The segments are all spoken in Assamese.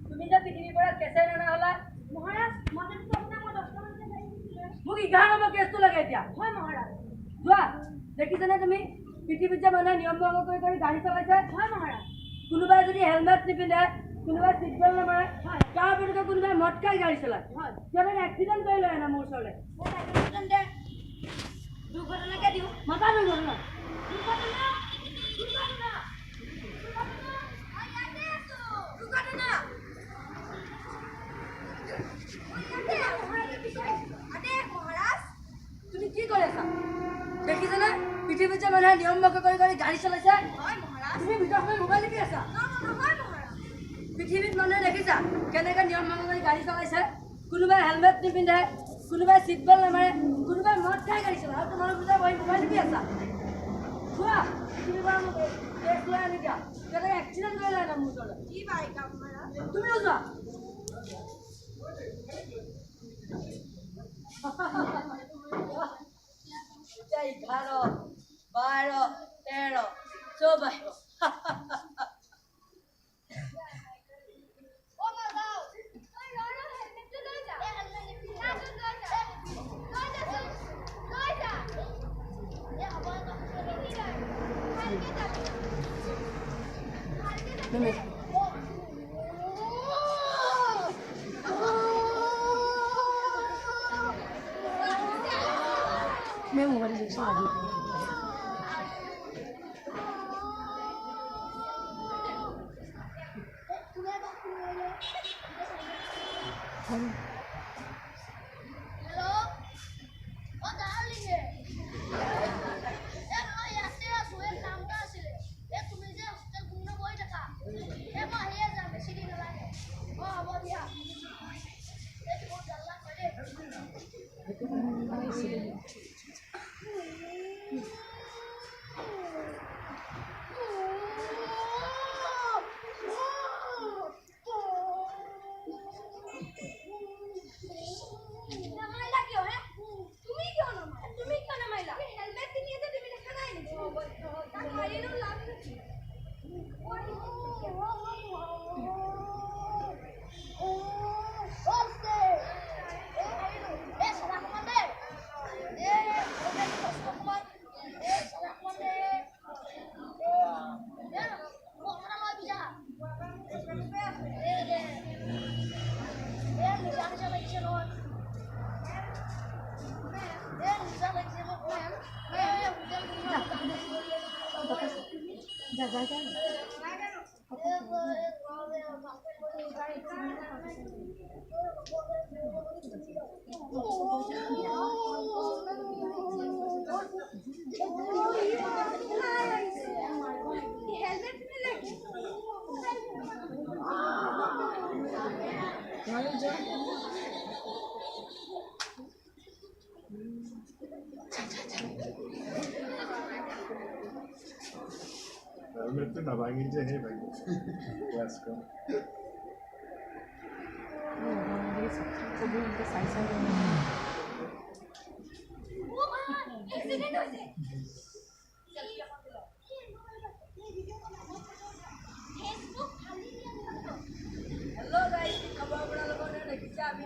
তুমি যে পৃথিৱীৰ পৰা কেঁচাই নানা হলা মহাৰাজ মই আপোনাক মই 10 টা মোক 11 নম্বৰ কেছটো লাগে এতিয়া হয় মহাৰাজ যোৱা দেখিছানে তুমি পৃথিৱীত যে মানুহে নিয়ম ভংগ কৰি কৰি গাড়ী চলাইছে হয় মহাৰাজ কোনোবাই যদি হেলমেট নিপিন্ধে কোনোবাই চিট বেল্ট নামাৰে তাৰ বিৰুদ্ধে কোনোবাই মদ খাই গাড়ী চলায় হয় সিহঁতে এক্সিডেণ্ট কৰি লৈ আনে মোৰ ওচৰলৈ দুৰ্ঘটনাকে দিওঁ মাতা দুৰ্ঘটনা তুমি কি কৰি আছা দেখিছানে পৃথিৱীত যে মানুহে নিয়ম ভংগ কৰি কৰি গাড়ী চলাইছে তুমি ভিতৰত সোমাই মোবাইল টিপি আছা পৃথিৱীত মানুহে দেখিছা কেনেকৈ নিয়ম ভংগ কৰি গাড়ী চলাইছে কোনোবাই হেলমেট নিপিন্ধে কোনোবাই চিট বেল্ট নামাৰে কোনোবাই মদ খাই গাড়ী চলায় আৰু তোমাৰ ভিতৰত বহি মোবাইল টিপি আছা চোৱা পৃথিৱীৰ পৰা মোক কেছ লৈ আনি দিয়া কেনেকৈ এক্সিডেণ্ট কৰি লয় না মোৰ ওচৰলৈ তুমিও যোৱা 11, 12, 13, coba. मैं मोबाइल देखने आ गई Helmet'te nabangince hey ben. Yasko. Hello guys, खबर बड़ा लोगों ने देखी क्या अभी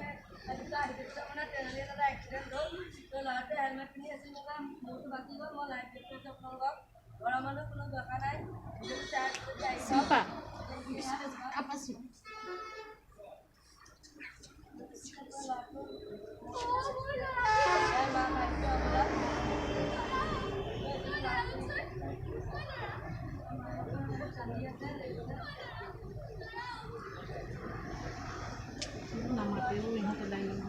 ऐसा हिस्सा बना ट्रेनर का एक्सीडेंट हो तो लाटे हेलमेट नहीं ऐसे लगा बहुत बाकी हो मैं लाइट पे से अपना लोग और हमारे को लोग देखा नहीं जो चार तो जाएगा Siapa? Apa sih? Nama dia lu yang tadi yang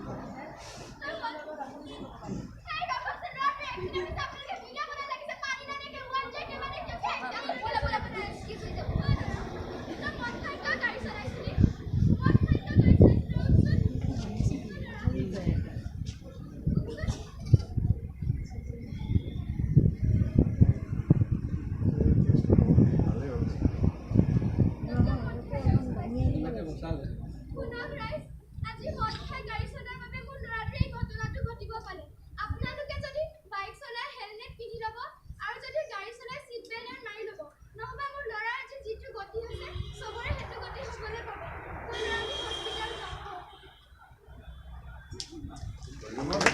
Vamos.